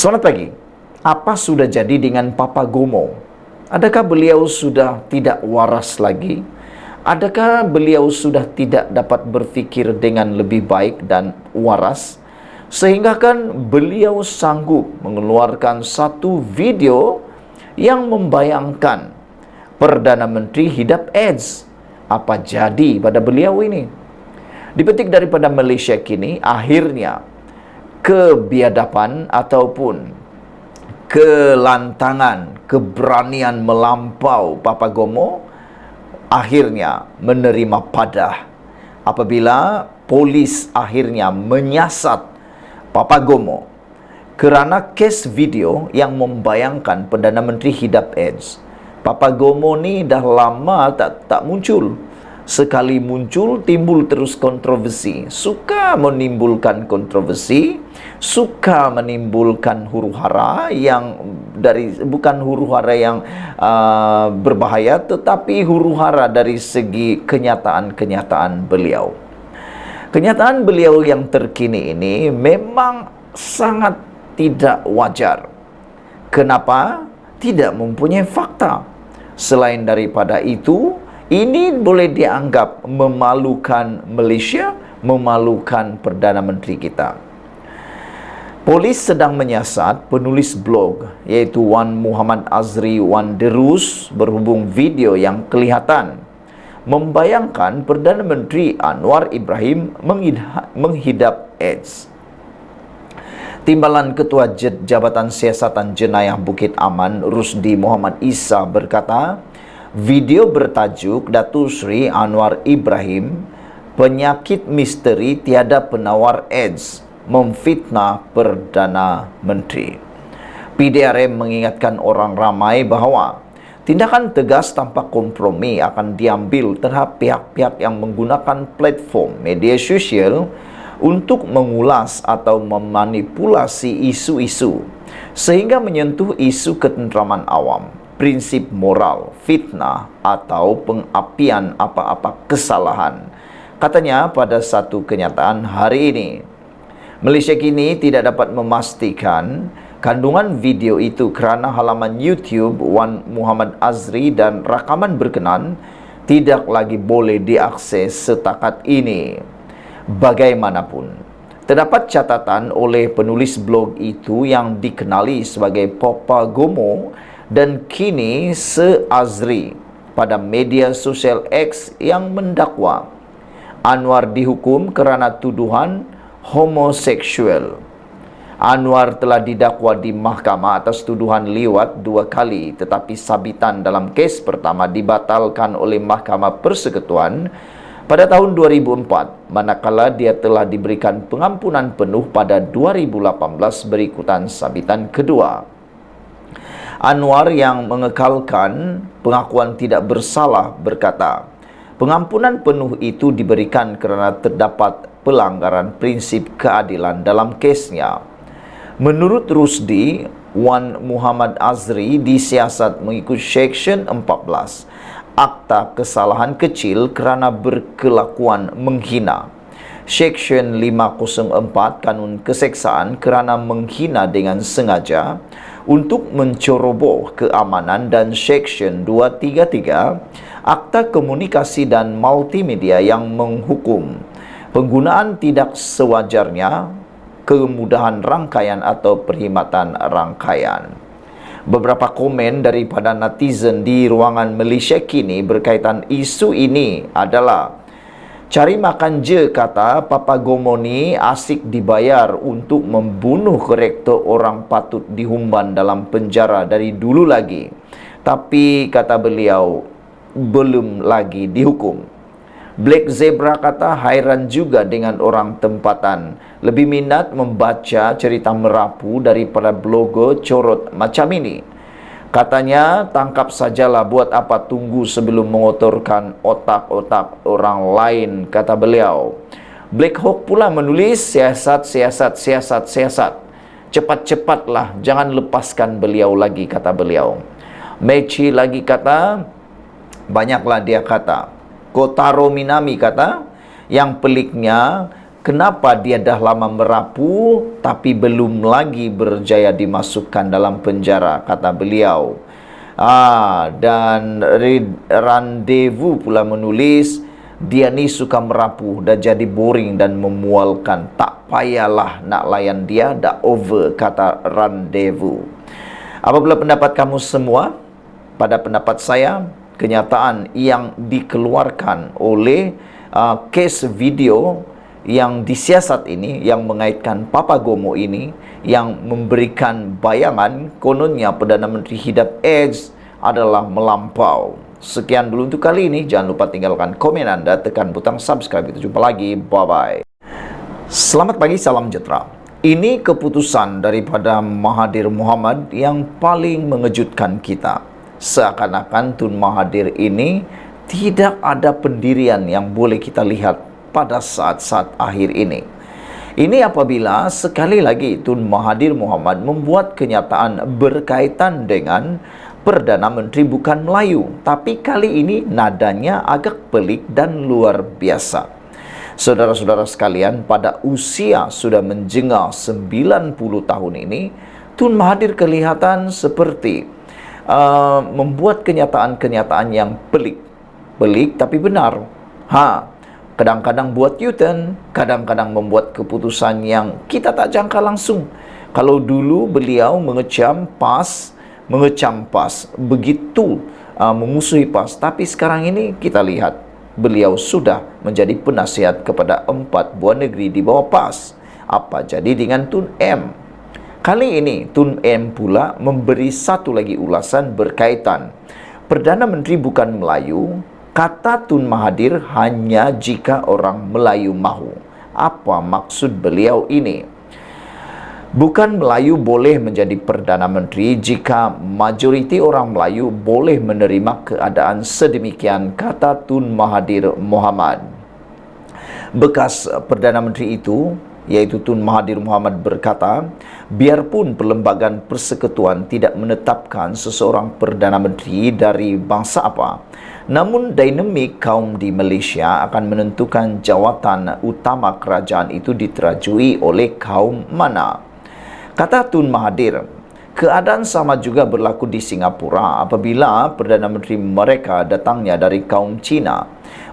Selamat pagi. Apa sudah jadi dengan Papa Gomo? Adakah beliau sudah tidak waras lagi? Adakah beliau sudah tidak dapat berfikir dengan lebih baik dan waras? Sehingga kan beliau sanggup mengeluarkan satu video yang membayangkan Perdana Menteri hidap AIDS. Apa jadi pada beliau ini? Dipetik daripada Malaysia kini, akhirnya kebiadaban ataupun kelantangan, keberanian melampau Papa Gomo akhirnya menerima padah apabila polis akhirnya menyasat Papa Gomo kerana kes video yang membayangkan Perdana Menteri hidap AIDS. Papa Gomo ni dah lama tak muncul. Sekali muncul, timbul terus kontroversi. Suka menimbulkan kontroversi, suka menimbulkan huru-hara yang bukan huru-hara yang berbahaya, tetapi huru-hara dari segi kenyataan-kenyataan beliau. Kenyataan beliau yang terkini ini memang sangat tidak wajar. Kenapa? Tidak mempunyai fakta. Selain daripada itu, ini boleh dianggap memalukan Malaysia, memalukan Perdana Menteri kita. Polis sedang menyiasat penulis blog iaitu Wan Muhammad Azri Wan Derus berhubung video yang kelihatan membayangkan Perdana Menteri Anwar Ibrahim menghidap AIDS. Timbalan Ketua Jabatan Siasatan Jenayah Bukit Aman Rusdi Muhammad Isa berkata, video bertajuk Datuk Seri Anwar Ibrahim, penyakit misteri tiada penawar AIDS, memfitnah Perdana Menteri. PDRM mengingatkan orang ramai bahawa tindakan tegas tanpa kompromi akan diambil terhadap pihak-pihak yang menggunakan platform media sosial untuk mengulas atau memanipulasi isu-isu sehingga menyentuh isu ketenteraman awam, prinsip moral, fitnah atau pengapian apa-apa kesalahan. Katanya pada satu kenyataan hari ini, Malaysia kini tidak dapat memastikan kandungan video itu kerana halaman YouTube Wan Muhammad Azri dan rakaman berkenan tidak lagi boleh diakses setakat ini. Bagaimanapun, terdapat catatan oleh penulis blog itu yang dikenali sebagai Papa Gomo dan kini se-Azri pada media sosial X yang mendakwa Anwar dihukum kerana tuduhan homoseksual. Anwar telah didakwa di mahkamah atas tuduhan liwat 2 kali, tetapi sabitan dalam kes pertama dibatalkan oleh Mahkamah Persekutuan pada tahun 2004, manakala dia telah diberikan pengampunan penuh pada 2018 berikutan sabitan kedua. Anwar yang mengekalkan pengakuan tidak bersalah berkata, pengampunan penuh itu diberikan kerana terdapat pelanggaran prinsip keadilan dalam kesnya. Menurut Rusdi, Wan Muhammad Azri disiasat mengikut Seksyen 14 Akta Kesalahan Kecil kerana berkelakuan menghina, Seksyen 504 Kanun Keseksaan kerana menghina dengan sengaja untuk menceroboh keamanan, dan Seksyen 233 Akta Komunikasi dan Multimedia yang menghukum penggunaan tidak sewajarnya, kemudahan rangkaian atau perkhidmatan rangkaian. Beberapa komen daripada netizen di ruangan Malaysia kini berkaitan isu ini adalah, cari makan je kata Papa Gomo ni asik dibayar untuk membunuh korektor orang patut dihumban dalam penjara dari dulu lagi. Tapi kata beliau, belum lagi dihukum. Black Zebra kata hairan juga dengan orang tempatan. Lebih minat membaca cerita merapu daripada blogger corot macam ini. Katanya, tangkap sajalah, buat apa tunggu sebelum mengotorkan otak-otak orang lain, kata beliau. Black Hawk pula menulis, siasat. Cepat-cepatlah, jangan lepaskan beliau lagi, kata beliau. Mechi lagi kata, banyaklah dia kata. Kotaro Minami kata, yang peliknya Kenapa dia dah lama merapu tapi belum lagi berjaya dimasukkan dalam penjara, kata beliau. Dan Rendezvous pula menulis, dia ni suka merapu, dah jadi boring dan memualkan. Tak payahlah nak layan dia, dah over, kata Rendezvous. Apa pula pendapat kamu semua? Pada pendapat saya, kenyataan yang dikeluarkan oleh kes video yang disiasat ini, yang mengaitkan Papagomo ini, yang memberikan bayangan kononnya Perdana Menteri hidap AIDS adalah melampau. Sekian dulu untuk kali ini. Jangan lupa tinggalkan komen anda, tekan butang subscribe. Kita jumpa lagi. Bye-bye. Selamat pagi, salam sejahtera. Ini keputusan daripada Mahathir Mohamad yang paling mengejutkan kita. Seakan-akan Tun Mahathir ini tidak ada pendirian yang boleh kita lihat pada saat-saat akhir ini. Ini apabila sekali lagi Tun Mahathir Mohamad membuat kenyataan berkaitan dengan Perdana Menteri bukan Melayu. Tapi kali ini nadanya agak pelik dan luar biasa. Saudara-saudara sekalian, pada usia sudah menjengah 90 tahun ini, Tun Mahathir kelihatan seperti membuat kenyataan-kenyataan yang pelik. Pelik tapi benar. Kadang-kadang buat U-turn, kadang-kadang membuat keputusan yang kita tak jangka langsung. Kalau dulu beliau mengecam PAS, begitu memusuhi PAS, tapi sekarang ini kita lihat beliau sudah menjadi penasihat kepada 4 buah negeri di bawah PAS. Apa jadi dengan Tun M? Kali ini Tun M pula memberi satu lagi ulasan berkaitan Perdana Menteri bukan Melayu. Kata Tun Mahathir hanya jika orang Melayu mahu. Apa maksud beliau ini? Bukan Melayu boleh menjadi Perdana Menteri jika majoriti orang Melayu boleh menerima keadaan sedemikian, kata Tun Mahathir Mohamad. Bekas Perdana Menteri itu, yaitu Tun Mahathir Mohamad, berkata, biarpun Perlembagaan Persekutuan tidak menetapkan seseorang Perdana Menteri dari bangsa apa, namun dinamik kaum di Malaysia akan menentukan jawatan utama kerajaan itu diterajui oleh kaum mana. Kata Tun Mahathir, keadaan sama juga berlaku di Singapura apabila Perdana Menteri mereka datangnya dari kaum Cina,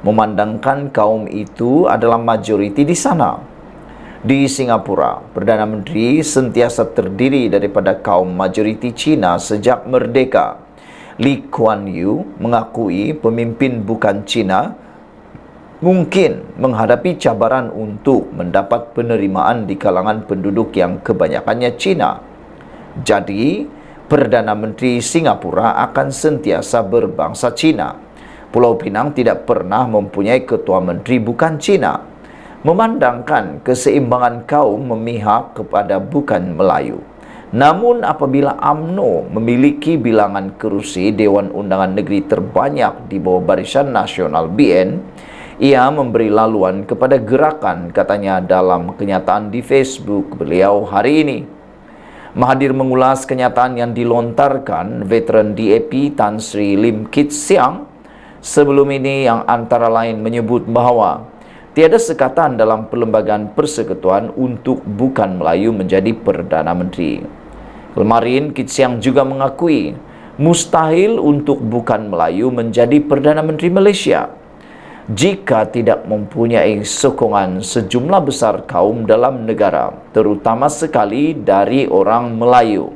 memandangkan kaum itu adalah majoriti di sana. Di Singapura, Perdana Menteri sentiasa terdiri daripada kaum majoriti Cina sejak merdeka. Lee Kuan Yew mengakui pemimpin bukan Cina mungkin menghadapi cabaran untuk mendapat penerimaan di kalangan penduduk yang kebanyakannya Cina. Jadi, Perdana Menteri Singapura akan sentiasa berbangsa Cina. Pulau Pinang tidak pernah mempunyai ketua menteri bukan Cina, memandangkan keseimbangan kaum memihak kepada bukan Melayu. Namun apabila UMNO memiliki bilangan kerusi Dewan Undangan Negeri terbanyak di bawah Barisan Nasional BN, ia memberi laluan kepada gerakan, katanya dalam kenyataan di Facebook beliau hari ini. Mahathir mengulas kenyataan yang dilontarkan veteran DAP Tan Sri Lim Kit Siang sebelum ini, yang antara lain menyebut bahawa tiada sekatan dalam Perlembagaan Persekutuan untuk bukan Melayu menjadi Perdana Menteri. Kemarin, Kit Siang juga mengakui mustahil untuk bukan Melayu menjadi Perdana Menteri Malaysia jika tidak mempunyai sokongan sejumlah besar kaum dalam negara, terutama sekali dari orang Melayu.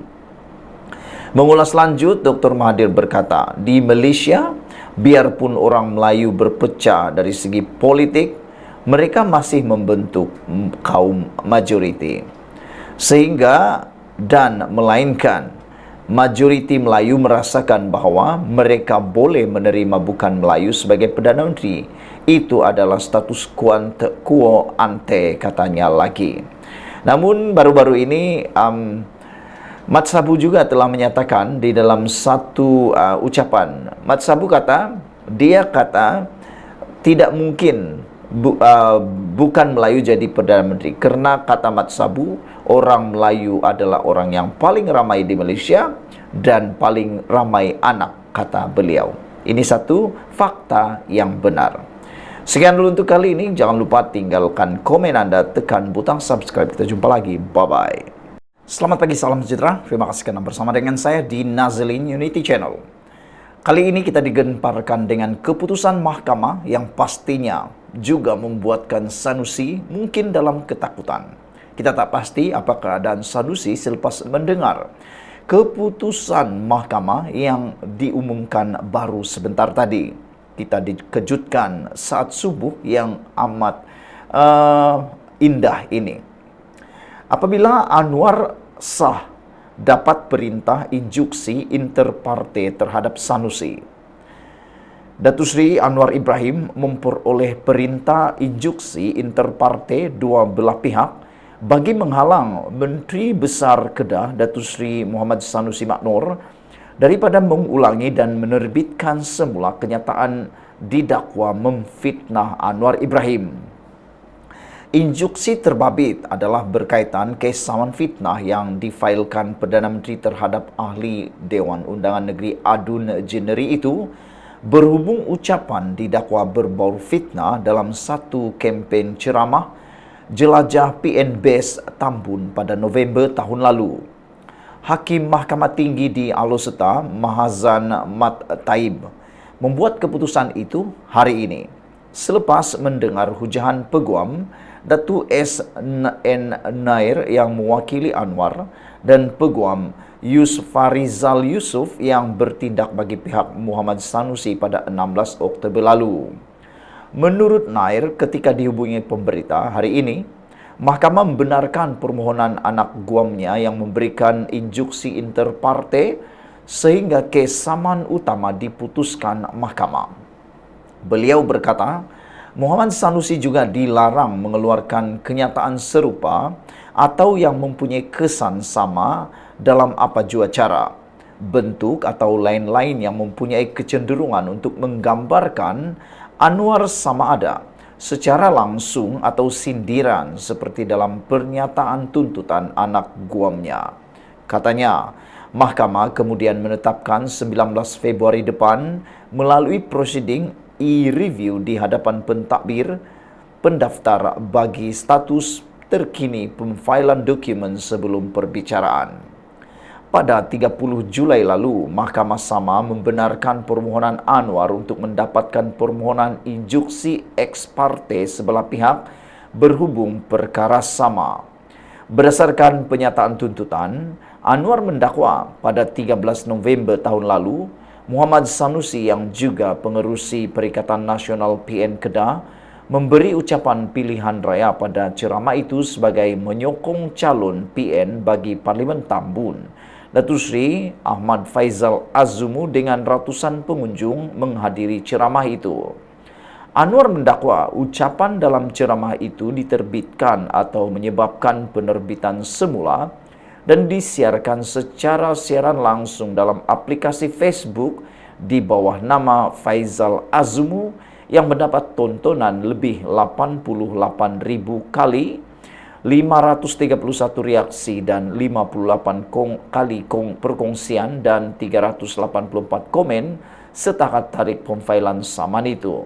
Mengulas lanjut, Dr. Mahathir berkata, di Malaysia, biarpun orang Melayu berpecah dari segi politik, mereka masih membentuk kaum majoriti. Sehingga dan melainkan majoriti Melayu merasakan bahawa mereka boleh menerima bukan Melayu sebagai Perdana Menteri. Itu adalah status quo ante, katanya lagi. Namun baru-baru ini Mat Sabu juga telah menyatakan di dalam satu ucapan. Mat Sabu kata, dia kata tidak mungkin bukan Melayu jadi Perdana Menteri, kerana kata Mat Sabu, orang Melayu adalah orang yang paling ramai di Malaysia dan paling ramai anak, kata beliau. Ini satu fakta yang benar. Sekian dulu untuk kali ini. Jangan lupa tinggalkan komen Anda, tekan butang subscribe. Kita jumpa lagi. Bye-bye. Selamat pagi, salam sejahtera. Terima kasih karena bersama dengan saya di Nazlin Unity Channel. Kali ini kita digemparkan dengan keputusan mahkamah yang pastinya juga membuatkan Sanusi mungkin dalam ketakutan. Kita tak pasti apa keadaan Sanusi selepas mendengar keputusan mahkamah yang diumumkan baru sebentar tadi. Kita dikejutkan saat subuh yang amat indah ini. Apabila Anwar sah dapat perintah injuksi interpartai terhadap Sanusi. Datuk Seri Anwar Ibrahim memperoleh perintah injuksi interpartai dua belah pihak bagi menghalang Menteri Besar Kedah Datuk Seri Muhammad Sanusi Maknor daripada mengulangi dan menerbitkan semula kenyataan didakwa memfitnah Anwar Ibrahim. Injuksi terbabit adalah berkaitan kes saman fitnah yang difailkan Perdana Menteri terhadap ahli Dewan Undangan Negeri Adun Jeneri itu berhubung ucapan didakwa berbau fitnah dalam satu kempen ceramah jelajah PN Base Tambun pada November tahun lalu. Hakim Mahkamah Tinggi di Alor Mahazan Mat Taib membuat keputusan itu hari ini selepas mendengar hujahan peguam Datuk S. N. Nair yang mewakili Anwar dan peguam Farizal Yusuf yang bertindak bagi pihak Muhammad Sanusi pada 16 Oktober lalu. Menurut Nair, ketika dihubungi pemberita hari ini, Mahkamah membenarkan permohonan anak guamnya yang memberikan injuksi interpartai sehingga kes saman utama diputuskan mahkamah. Beliau berkata, Muhammad Sanusi juga dilarang mengeluarkan kenyataan serupa atau yang mempunyai kesan sama dalam apa jua cara, bentuk atau lain-lain yang mempunyai kecenderungan untuk menggambarkan Anwar sama ada secara langsung atau sindiran seperti dalam pernyataan tuntutan anak guamnya. Katanya, mahkamah kemudian menetapkan 19 Februari depan melalui prosiding e-review di hadapan pentadbir pendaftar bagi status terkini pemfailan dokumen sebelum perbicaraan. Pada 30 Julai lalu, Mahkamah Sama membenarkan permohonan Anwar untuk mendapatkan permohonan injuksi ex parte sebelah pihak berhubung perkara sama. Berdasarkan penyataan tuntutan, Anwar mendakwa pada 13 November tahun lalu, Muhammad Sanusi yang juga pengerusi Perikatan Nasional PN Kedah memberi ucapan pilihan raya pada ceramah itu sebagai menyokong calon PN bagi Parlimen Tambun. Datuk Seri Ahmad Faizal Azumu dengan ratusan pengunjung menghadiri ceramah itu. Anwar mendakwa ucapan dalam ceramah itu diterbitkan atau menyebabkan penerbitan semula dan disiarkan secara siaran langsung dalam aplikasi Facebook di bawah nama Faizal Azumu yang mendapat tontonan lebih 88.000 kali, 531 reaksi dan 58 kali perkongsian dan 384 komen setakat tarikh pemfailan saman itu.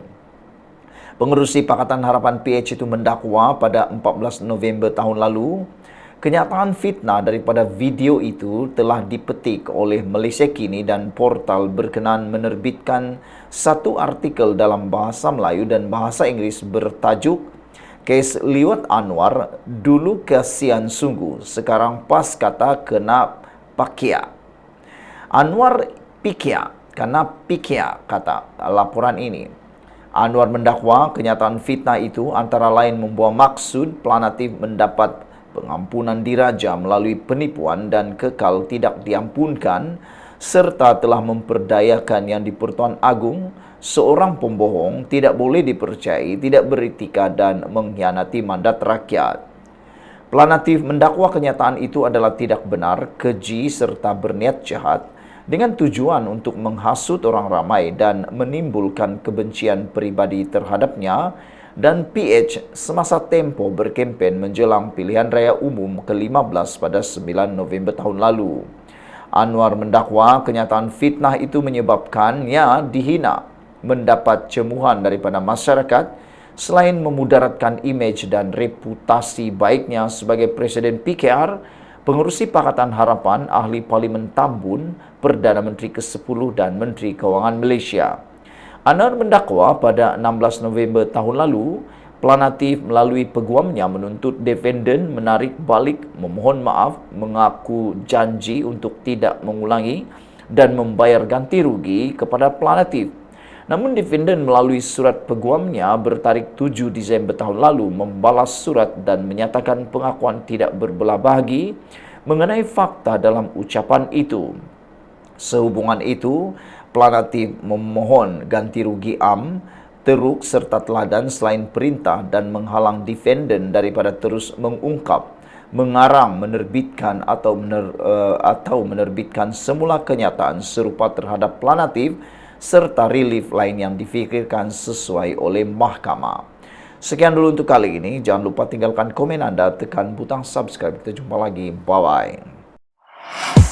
Pengerusi Pakatan Harapan PH itu mendakwa pada 14 November tahun lalu, kenyataan fitnah daripada video itu telah dipetik oleh Malaysia Kini dan portal berkenan menerbitkan satu artikel dalam bahasa Melayu dan bahasa Inggeris bertajuk Kes liwat Anwar, dulu kasihan sungguh, sekarang pas kata kena pakia. Anwar pikia, kena pikia, kata laporan ini. Anwar mendakwa kenyataan fitnah itu antara lain membawa maksud planatif mendapat pengampunan diraja melalui penipuan dan kekal tidak diampunkan, serta telah memperdayakan Yang di-Pertuan Agong, seorang pembohong, tidak boleh dipercayai, tidak beretika dan mengkhianati mandat rakyat. Planatif mendakwa kenyataan itu adalah tidak benar, keji serta berniat jahat dengan tujuan untuk menghasut orang ramai dan menimbulkan kebencian peribadi terhadapnya dan PH semasa tempoh berkempen menjelang pilihan raya umum ke-15 pada 9 November tahun lalu. Anwar mendakwa kenyataan fitnah itu menyebabkannya dihina, mendapat cemuhan daripada masyarakat Selain memudaratkan imej dan reputasi baiknya sebagai Presiden PKR, Pengerusi Pakatan Harapan Ahli Parlimen Tambun, Perdana Menteri ke-10 dan Menteri Kewangan Malaysia. Anwar mendakwa pada 16 November tahun lalu, Planatif melalui peguamnya menuntut defendant menarik balik memohon maaf, mengaku janji untuk tidak mengulangi dan membayar ganti rugi kepada Planatif. Namun defendant melalui surat peguamnya bertarikh 7 Disember tahun lalu membalas surat dan menyatakan pengakuan tidak berbelah bagi mengenai fakta dalam ucapan itu. Sehubungan itu, Planatif memohon ganti rugi teruk serta teladan selain perintah dan menghalang defendant daripada terus mengungkap, mengarang, menerbitkan atau menerbitkan semula kenyataan serupa terhadap Planatif serta relief lain yang difikirkan sesuai oleh mahkamah. Sekian dulu untuk kali ini. Jangan lupa tinggalkan komen anda, tekan butang subscribe. Kita jumpa lagi. Bye-bye.